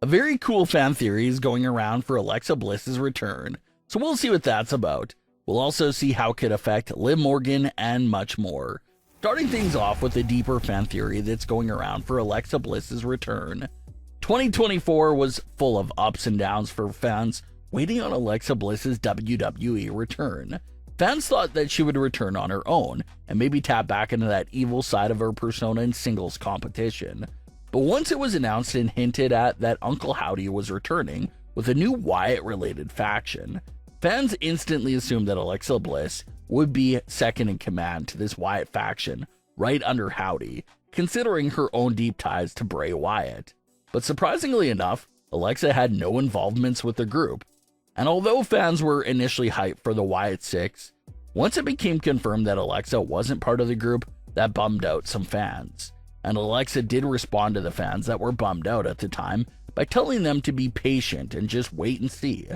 A very cool fan theory is going around for Alexa Bliss's return, so we'll see what that's about. We'll also see how it could affect Liv Morgan and much more. Starting things off with a deeper fan theory that's going around for Alexa Bliss's return. 2024 was full of ups and downs for fans waiting on Alexa Bliss's WWE return. Fans thought that she would return on her own and maybe tap back into that evil side of her persona in singles competition. But once it was announced and hinted at that Uncle Howdy was returning with a new Wyatt-related faction, fans instantly assumed that Alexa Bliss would be second in command to this Wyatt faction right under Howdy, considering her own deep ties to Bray Wyatt. But surprisingly enough, Alexa had no involvements with the group. And although fans were initially hyped for the Wyatt Six, once it became confirmed that Alexa wasn't part of the group, that bummed out some fans. And Alexa did respond to the fans that were bummed out at the time by telling them to be patient and just wait and see.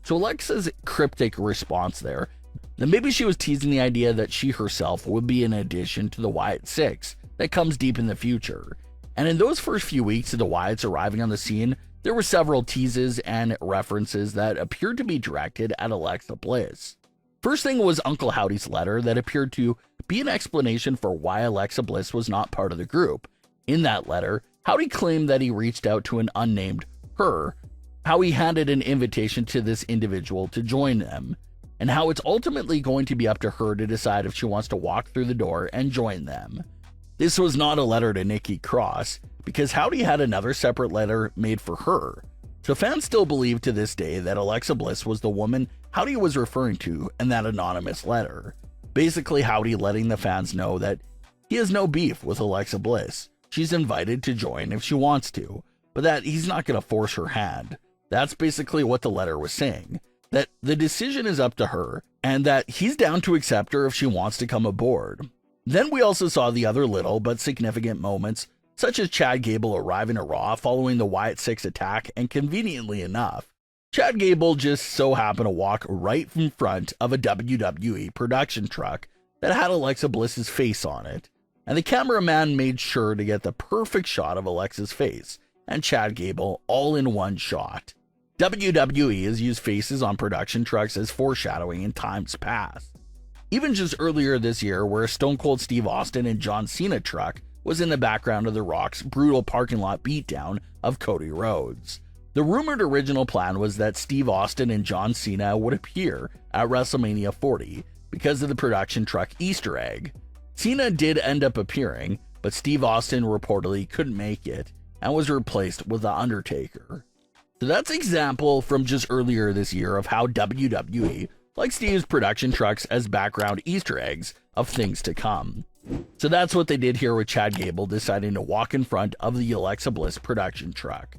So Alexa's cryptic response there, that maybe she was teasing the idea that she herself would be an addition to the Wyatt Six that comes deep in the future. And in those first few weeks of the Wyatts arriving on the scene, there were several teases and references that appeared to be directed at Alexa Bliss. First thing was Uncle Howdy's letter that appeared to be an explanation for why Alexa Bliss was not part of the group. In that letter, Howdy claimed that he reached out to an unnamed her, how he handed an invitation to this individual to join them, and how it's ultimately going to be up to her to decide if she wants to walk through the door and join them. This was not a letter to Nikki Cross, because Howdy had another separate letter made for her. So fans still believe to this day that Alexa Bliss was the woman Howdy was referring to in that anonymous letter. Basically, Howdy letting the fans know that he has no beef with Alexa Bliss. She's invited to join if she wants to, but that he's not going to force her hand. That's basically what the letter was saying, that the decision is up to her, and that he's down to accept her if she wants to come aboard. Then we also saw the other little but significant moments, such as Chad Gable arriving at Raw following the Wyatt Six attack, and conveniently enough, Chad Gable just so happened to walk right in front of a WWE production truck that had Alexa Bliss's face on it, and the cameraman made sure to get the perfect shot of Alexa's face and Chad Gable all in one shot. WWE has used faces on production trucks as foreshadowing in times past. Even just earlier this year, where a Stone Cold Steve Austin and John Cena truck was in the background of The Rock's brutal parking lot beatdown of Cody Rhodes. The rumored original plan was that Steve Austin and John Cena would appear at WrestleMania 40 because of the production truck Easter egg. Cena did end up appearing, but Steve Austin reportedly couldn't make it and was replaced with The Undertaker. So that's an example from just earlier this year of how WWE likes to use production trucks as background Easter eggs of things to come. So that's what they did here with Chad Gable deciding to walk in front of the Alexa Bliss production truck.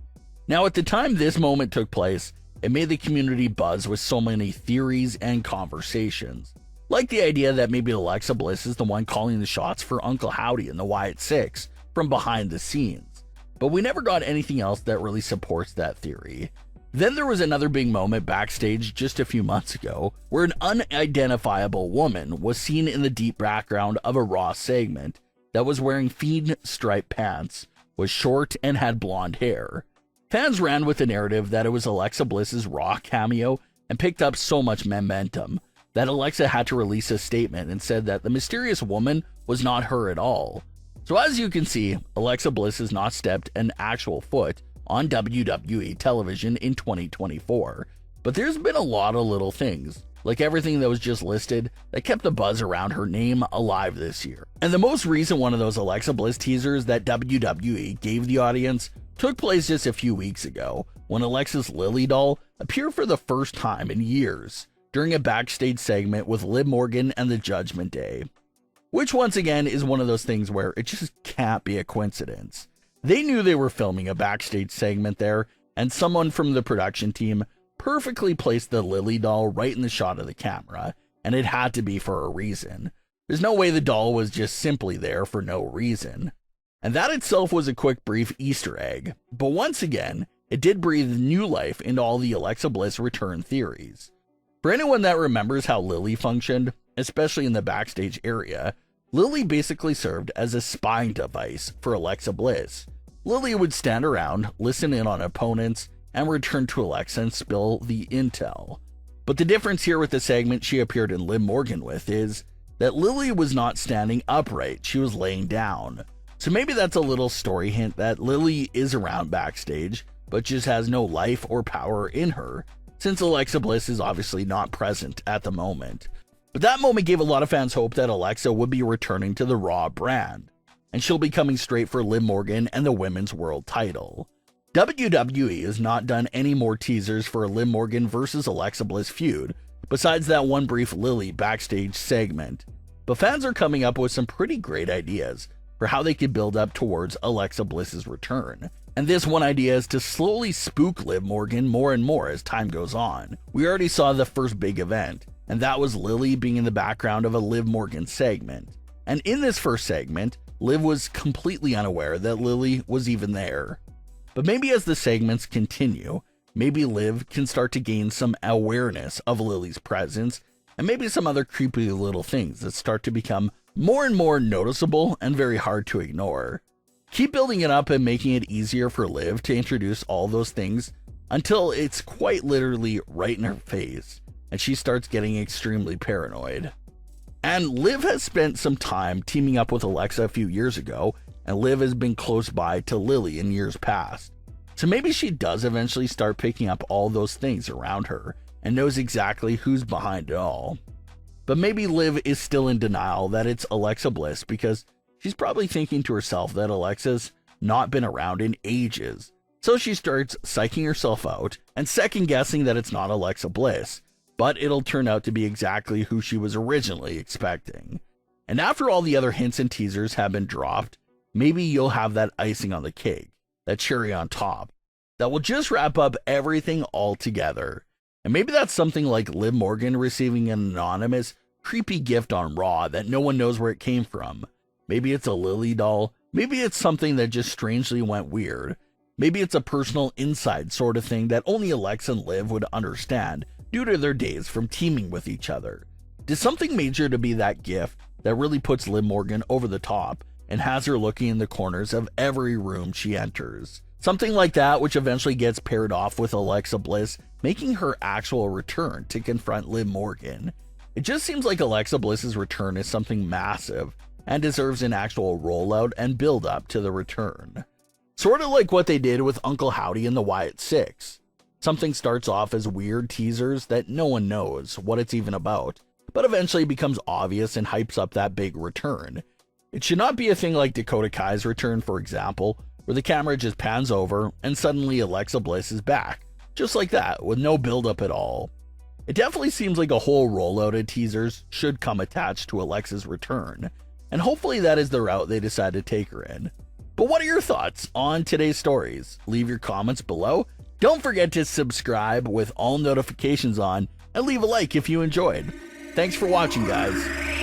Now, at the time this moment took place, it made the community buzz with so many theories and conversations, like the idea that maybe Alexa Bliss is the one calling the shots for Uncle Howdy and the Wyatt Six from behind the scenes. But we never got anything else that really supports that theory. Then there was another big moment backstage just a few months ago, where an unidentifiable woman was seen in the deep background of a Raw segment that was wearing Fiend striped pants, was short, and had blonde hair. Fans ran with the narrative that it was Alexa Bliss's Raw cameo and picked up so much momentum that Alexa had to release a statement and said that the mysterious woman was not her at all. So as you can see, Alexa Bliss has not stepped an actual foot on WWE television in 2024. But there's been a lot of little things, like everything that was just listed, that kept the buzz around her name alive this year. And the most recent one of those Alexa Bliss teasers that WWE gave the audience took place just a few weeks ago, when Alexa's Lilly doll appeared for the first time in years during a backstage segment with Liv Morgan and the Judgment Day. Which once again is one of those things where it just can't be a coincidence. They knew they were filming a backstage segment there, and someone from the production team perfectly placed the Lilly doll right in the shot of the camera, and it had to be for a reason. There's no way the doll was just simply there for no reason. And that itself was a quick brief Easter egg, but once again, it did breathe new life into all the Alexa Bliss return theories. For anyone that remembers how Lilly functioned, especially in the backstage area, Lilly basically served as a spying device for Alexa Bliss. Lilly would stand around, listen in on opponents, and return to Alexa and spill the intel. But the difference here with the segment she appeared in Liv Morgan with is that Lilly was not standing upright, she was laying down. So maybe that's a little story hint that Lilly is around backstage, but just has no life or power in her, since Alexa Bliss is obviously not present at the moment. But that moment gave a lot of fans hope that Alexa would be returning to the Raw brand, and she'll be coming straight for Liv Morgan and the Women's World title. WWE has not done any more teasers for a Liv Morgan versus Alexa Bliss feud, besides that one brief Lilly backstage segment. But fans are coming up with some pretty great ideas for how they could build up towards Alexa Bliss's return. And this one idea is to slowly spook Liv Morgan more and more as time goes on. We already saw the first big event, and that was Lilly being in the background of a Liv Morgan segment. And in this first segment, Liv was completely unaware that Lilly was even there. But maybe as the segments continue, maybe Liv can start to gain some awareness of Lilly's presence, and maybe some other creepy little things that start to become more and more noticeable and very hard to ignore. Keep building it up and making it easier for Liv to introduce all those things until it's quite literally right in her face, and she starts getting extremely paranoid. And Liv has spent some time teaming up with Alexa a few years ago, and Liv has been close by to Lilly in years past. So maybe she does eventually start picking up all those things around her and knows exactly who's behind it all. But maybe Liv is still in denial that it's Alexa Bliss because she's probably thinking to herself that Alexa's not been around in ages. So she starts psyching herself out and second guessing that it's not Alexa Bliss, but it'll turn out to be exactly who she was originally expecting. And after all the other hints and teasers have been dropped, maybe you'll have that icing on the cake, that cherry on top, that will just wrap up everything all together. And maybe that's something like Liv Morgan receiving an anonymous, creepy gift on Raw that no one knows where it came from. Maybe it's a Lilly doll. Maybe it's something that just strangely went weird. Maybe it's a personal inside sort of thing that only Alexa and Liv would understand due to their days from teaming with each other. Did something major to be that gift that really puts Liv Morgan over the top and has her looking in the corners of every room she enters? Something like that, which eventually gets paired off with Alexa Bliss making her actual return to confront Liv Morgan. It just seems like Alexa Bliss's return is something massive and deserves an actual rollout and build up to the return. Sort of like what they did with Uncle Howdy and the Wyatt Six. Something starts off as weird teasers that no one knows what it's even about, but eventually becomes obvious and hypes up that big return. It should not be a thing like Dakota Kai's return, for example, where the camera just pans over and suddenly Alexa Bliss is back, just like that, with no build-up at all. It definitely seems like a whole rollout of teasers should come attached to Alexa's return, and hopefully that is the route they decide to take her in. But what are your thoughts on today's stories? Leave your comments below. Don't forget to subscribe with all notifications on, and leave a like if you enjoyed. Thanks for watching, guys.